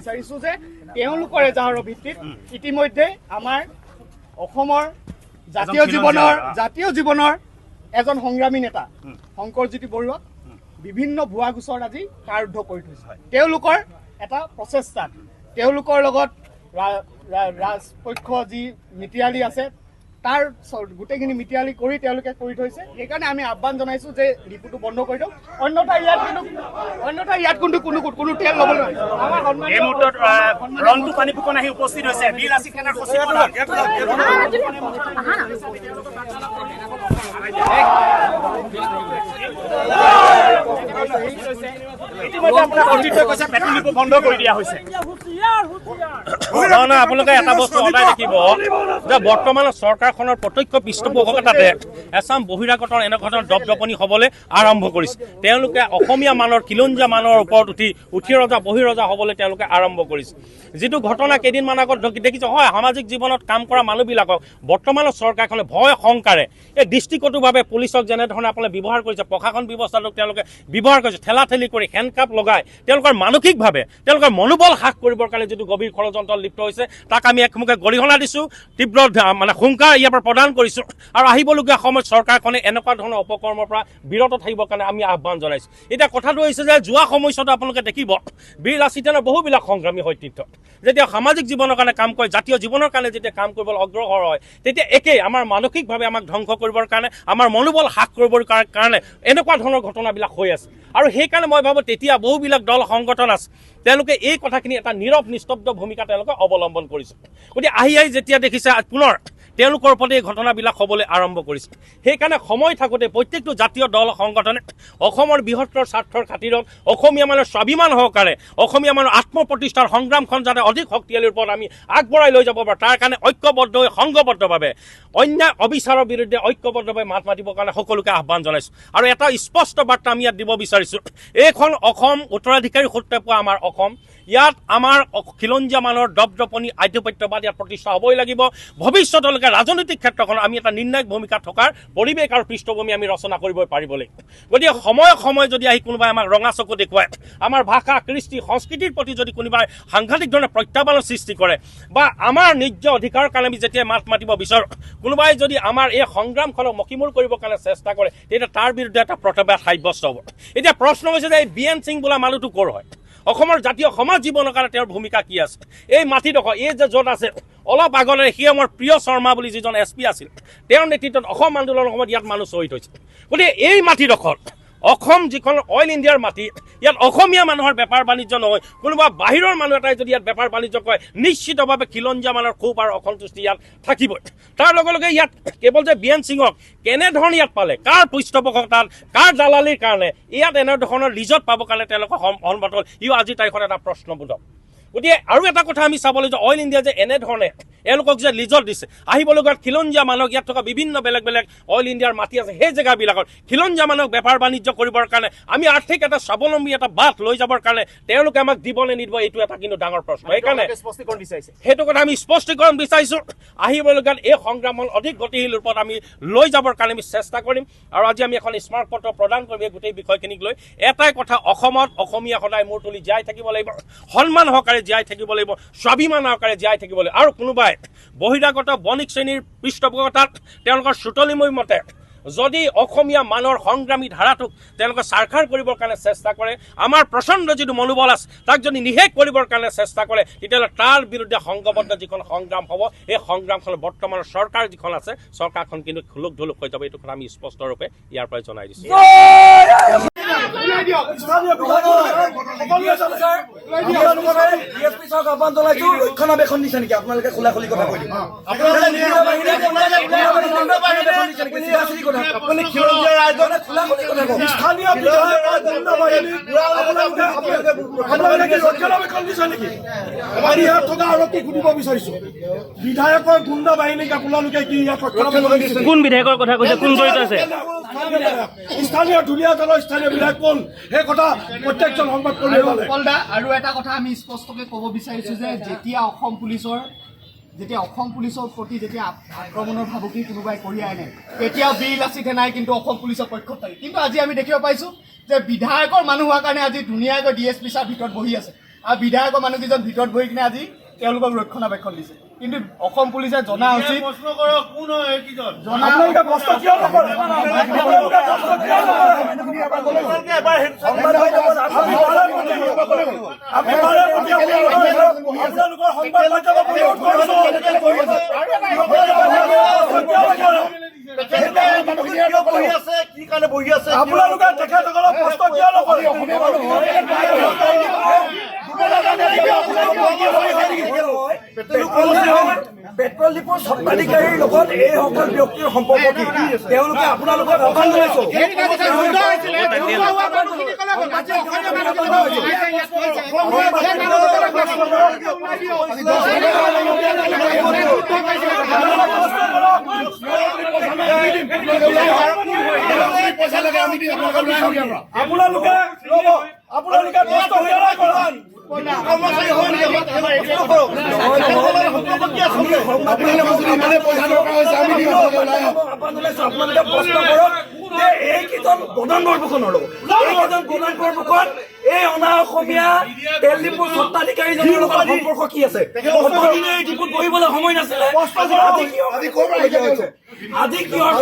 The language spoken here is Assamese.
বিচাৰিছোঁ যে তেওঁলোকৰ এজাহাৰৰ ভিত্তিত ইতিমধ্যে আমাৰ অসমৰ জাতীয় জীৱনৰ এজন সংগ্ৰামী নেতা শংকৰজ্যোতি বৰুৱাক বিভিন্ন ভুৱা গোচৰ আজি কাৰাৰুদ্ধ কৰি থৈছে। তেওঁলোকৰ এটা প্ৰচেষ্টাত তেওঁলোকৰ লগত ৰাজপক্ষ যি মিতিৰালি আছে তাৰ গোটেইখিনি মিতিৰালি কৰি তেওঁলোকে কৰি থৈছে। সেইকাৰণে আমি আহ্বান জনাইছোঁ যে ৰিপুটো বন্ধ কৰি দিয়ক, অন্যথা ইয়াত কিন্তু কোনো তেল ল'ব নোৱাৰে। এই মুহূৰ্তত ৰন্টু পানী ফুকন আহি উপস্থিত হৈছে বীৰ লাচিত সেনাৰ সচিব বন্ধ কৰি দিয়া হৈছে। আপোনালোকে এটা বস্তু সদায় দেখিব যে বৰ্তমানৰ চৰকাৰখনৰ প্ৰত্যক্ষ পৃষ্ঠপোষকতাতে এছাম বহিৰাগতৰ এনেকুৱা ধৰণৰ দপদপনি হ'বলৈ আৰম্ভ কৰিছে। তেওঁলোকে অসমীয়া মানৰ খিলঞ্জীয়া মানৰ ওপৰত উঠি ৰজা বহিৰজা হ'বলৈ তেওঁলোকে আৰম্ভ কৰিছে। যিটো ঘটনা কেইদিনমান আগত দেখিছে, হয় সামাজিক জীৱনত কাম কৰা মানুহবিলাকক বৰ্তমানৰ চৰকাৰখনে ভয় শংকাৰে এই দৃষ্টিকটুভাৱে পুলিচক যেনেধৰণে আপোনালোকে ব্যৱহাৰ কৰিছে, প্ৰশাসন ব্যৱস্থাটোক তেওঁলোকে ব্যৱহাৰ কৰিছে, ঠেলাঠেলি কৰি হেণ্ডকাপ লগাই তেওঁলোকৰ মানসিকভাৱে তেওঁলোকৰ মনোবল হ্ৰাস কৰিবৰ কাৰণে যিটো গভীৰ ষড়যন্ত্ৰত লিপ্ত হৈছে তাক আমি একমুখে গৰিহণা দিছোঁ, তীব্ৰ হুংকাৰ ইয়াৰ পৰা প্ৰদান কৰিছোঁ আৰু আহিবলগীয়া সময়ত চৰকাৰখনে এনেকুৱা ধৰণৰ অপকৰ্মৰ পৰা বিৰত থাকিবৰ কাৰণে আমি আহ্বান জনাইছোঁ। এতিয়া কথাটো হৈছে যে যোৱা সময়ছোৱাত আপোনালোকে দেখিব বীৰ লাচিতৰ বহুবিলাক সংগ্ৰামী সতীৰ্থ যেতিয়া সামাজিক জীৱনৰ কাৰণে কাম কৰে, জাতীয় জীৱনৰ কাৰণে যেতিয়া কাম কৰিবলৈ অগ্ৰসৰ হয়, তেতিয়া একেই আমাৰ মানসিকভাৱে আমাক ধ্বংস কৰিবৰ কাৰণে, আমাৰ মনোবল হ্ৰাস কৰিবৰ কাৰণে এনেকুৱা ধৰণৰ ঘটনাবিলাক হৈ আছে। আৰু সেইকাৰণে মই ভাবোঁ তেতিয়া বহুবিলাক দল সংগঠন আছে, তেওঁলোকে এই কথাখিনি এটা নীৰৱ নিস্তব্ধ ভূমিকা তেওঁলোকে অৱলম্বন কৰিছে। গতিকে আহি যেতিয়া দেখিছে পুনৰ তেওঁলোকৰ ওপৰত এই ঘটনাবিলাক হ'বলৈ আৰম্ভ কৰিছে। সেইকাৰণে সময় থাকোঁতে প্ৰত্যেকটো জাতীয় দল সংগঠনে অসমৰ বৃহত্তৰ স্বাৰ্থৰ খাতিৰত অসমীয়া মানুহৰ স্বাভিমান সহকাৰে অসমীয়া মানুহৰ আত্মপ্ৰতিষ্ঠাৰ সংগ্ৰামখন যাতে অধিক শক্তিশালীৰ ওপৰত আমি আগবঢ়াই লৈ যাব পাৰোঁ, তাৰ কাৰণে ঐক্যবদ্ধ হৈ সংঘবদ্ধভাৱে অন্যায় অবিচাৰৰ বিৰুদ্ধে ঐক্যবদ্ধভাৱে মাত মাতিবৰ কাৰণে সকলোকে আহ্বান জনাইছোঁ। আৰু এটা স্পষ্ট বাৰ্তা আমি ইয়াত দিব বিচাৰিছোঁ, এইখন অসম উত্তৰাধিকাৰী সূত্ৰে পোৱা আমাৰ অসম, ইয়াত আমাৰ খিলঞ্জীয়া মানৰ দপদপনি আধিপত্যবাদ ইয়াত প্ৰতিষ্ঠা হ'বই লাগিব। ভৱিষ্যতলৈকে ৰাজনৈতিক ক্ষেত্ৰখন আমি এটা নিৰ্ণায়ক ভূমিকা থকাৰ পৰিৱেশ আৰু পৃষ্ঠভূমি আমি ৰচনা কৰিব পাৰিব লাগিব। গতিকে সময়ে যদি আহি কোনোবাই আমাক ৰঙা চকু দেখুৱায়, আমাৰ ভাষা কৃষ্টি সংস্কৃতিৰ প্ৰতি যদি কোনোবাই সাংঘাতিক ধৰণে প্ৰত্যাহ্বানৰ সৃষ্টি কৰে বা আমাৰ নিজ অধিকাৰৰ কাৰণে আমি যেতিয়া মাত মাতিব বিচাৰোঁ, কোনোবাই যদি আমাৰ এই সংগ্ৰামখনক মকিমূল কৰিবৰ কাৰণে চেষ্টা কৰে, তেতিয়া তাৰ বিৰুদ্ধে এটা প্ৰতিবাদ সাব্যস্ত হ'ব। এতিয়া প্ৰশ্ন হৈছে যে এই বীৰেন সিং বোলা মানুহটো ক'ৰ হয়, অসমৰ জাতীয় সমাজ জীৱনৰ কাৰণে তেওঁৰ ভূমিকা কি আছে? এই মাটিডোখৰ এই যে য'ত আছে অলপ আগলৈ সি আমাৰ প্ৰিয় শৰ্মা বুলি যিজন SP আছিল, তেওঁৰ নেতৃত্বত অসম আন্দোলনৰ সময়ত ইয়াত মানুহ শ্বহীদ হৈছিল। গতিকে এই মাটিডোখৰ অসম যিখন অইল ইণ্ডিয়াৰ মাটি, ইয়াত অসমীয়া মানুহৰ বেপাৰ বাণিজ্য নহয়, কোনোবা বাহিৰৰ মানুহ এটাই যদি ইয়াত বেপাৰ বাণিজ্য কৰে নিশ্চিতভাৱে খিলঞ্জীয়া মানুহৰ ক্ষোভ আৰু অসন্তুষ্টি ইয়াত থাকিবই। তাৰ লগে লগে ইয়াত কেৱল যে বীৰেন সিঙক কেনেধৰণে ইয়াত পালে, কাৰ পৃষ্ঠপোষকতাত, কাৰ দালালিৰ কাৰণে ইয়াত এনেধৰণৰ লিজত পাবৰ কাৰণে তেওঁলোকৰ সন্মত হ'ল, ইও আজিৰ তাৰিখত এটা প্ৰশ্নবোধক। গতিকে আৰু এটা কথা আমি চাব লাগিব, অইল ইণ্ডিয়া যে এনেধৰণে এওঁলোকক যে লিজত দিছে, আহিবলগীয়া খিলঞ্জীয়া মানুহক ইয়াত থকা বিভিন্ন বেলেগ বেলেগ অইল ইণ্ডিয়াৰ মাটি আছে, সেই জেগাবিলাকত খিলঞ্জীয়া মানুহক বেপাৰ বাণিজ্য কৰিবৰ কাৰণে আমি আৰ্থিক এটা স্বাৱলম্বী এটা বাট লৈ যাবৰ কাৰণে তেওঁলোকে আমাক দিব নে নিদিব, এইটো এটা কিন্তু ডাঙৰ প্ৰশ্ন। সেইকাৰণে স্পষ্টীকৰণ বিচাৰিছে, সেইটো কথা আমি স্পষ্টীকৰণ বিচাৰিছোঁ। আহিবলগীয়া এই সংগ্ৰামখন অধিক গতিশীল ৰূপত আমি লৈ যাবৰ কাৰণে আমি চেষ্টা কৰিম। আৰু আজি আমি এখন স্মাৰক পত্ৰ প্ৰদান কৰিম এই গোটেই বিষয়খিনিক লৈ। এটাই কথা, অসমত অসমীয়া সদায় মূৰ তুলি জীয়াই থাকিব লাগিব, সন্মান সহকাৰে জীয়াই থাকিব লাগিব, স্বাভিমান সহকাৰে জীয়াই থাকিব লাগিব। আৰু কোনোবাই বহিৰাগত বণিক শ্ৰেণীৰ পৃষ্ঠপোষকতাত তেওঁলোকৰ চুটলিময় মতে যদি অসমীয়া মানুহৰ সংগ্ৰামী ধাৰাটোক তেওঁলোকে সাৰখাৰ কৰিবৰ কাৰণে চেষ্টা কৰে, আমাৰ প্ৰচণ্ড যিটো মনোবল আছে তাক যদি নিশেষ কৰিবৰ কাৰণে চেষ্টা কৰে, তেতিয়াহ'লে তাৰ বিৰুদ্ধে সংঘবদ্ধ যিখন সংগ্ৰাম হ'ব, এই সংগ্ৰামখন বৰ্তমানৰ চৰকাৰ যিখন আছে, চৰকাৰখন কিন্তু খুলুক ঢুলুক হৈ যাব। এইটো কথা আমি স্পষ্টৰূপে ইয়াৰ পৰাই জনাই দিছোঁ। ৰক্ষণাবেক্ষণ দিছে নেকি আপোনালোকে? খোলা খুলি কথা কৈ দিম। বিধায়কৰ গুণ্ডা বাহিনীক আপোনালোকে কি কোন বিধায়কৰ কথা কৈছে, কোন জড়িত আছে? স্থানীয় ধুনীয়া দলৰ স্থানীয় বিধায়ক কোন, সেই কথা প্ৰত্যেকজন সংবাদ কৰ্মী। আৰু এটা কথা আমি স্পষ্টকৈ ক'ব বিচাৰিছোঁ যে যেতিয়া অসম পুলিচৰ প্ৰতি যেতিয়া আক্ৰমণৰ ভাবুকি কোনোবাই কঢ়িয়াই আনে, তেতিয়াও বীৰ লাচিত সেনাই কিন্তু অসম পুলিচৰ পক্ষত থাকে। কিন্তু আজি আমি দেখিব পাইছোঁ যে বিধায়কৰ মানুহ হোৱাৰ কাৰণে আজি ধুনীয়াকৈ DSP ছাৰ ভিতৰত বহি আছে। আৰু বিধায়কৰ মানুহকেইজন ভিতৰত বহি কিনে আজি তেওঁলোকক ৰক্ষণাবেক্ষণ দিছে। কিন্তু অসম পুলিচে জনা উচিত আপোনালোকে প্ৰশ্ন কিয় নকৰে? আপোনালোকে প্ৰশ্ন কিয় নকৰে? আমি বাৰে প্ৰতি আপোনালোকৰ সংবাদ মাধ্যমক অনুৰোধ কৰিছোঁ। আপোনালোকে তেখেতসকলক প্ৰশ্ন কিয় নকৰে? পেট্ৰল ডিপোৰ স্বত্বাধিকাৰীৰ লগত এইসকল ব্যক্তিৰ সম্পৰ্ক কি? তেওঁলোকে আপোনালোকক আহ্বান জনাইছো। আপোনালোকে ৰ'ব, আপোনালোকে কষ্ট কিয় নকৰে? আপোনালোকে প্ৰশ্ন কৰক যে এইকেইজন প্ৰধান বৰপুখনৰ এইকেইজন প্ৰধান বৰপুখন এই অনা অসমীয়া তেল ডিপোৰ স্বত্বাধিকাৰীজনৰ লগত সম্পৰ্ক কি আছে? এই ডিপোত বহিবলৈ সময় নাছিলে। আজি কিহৰ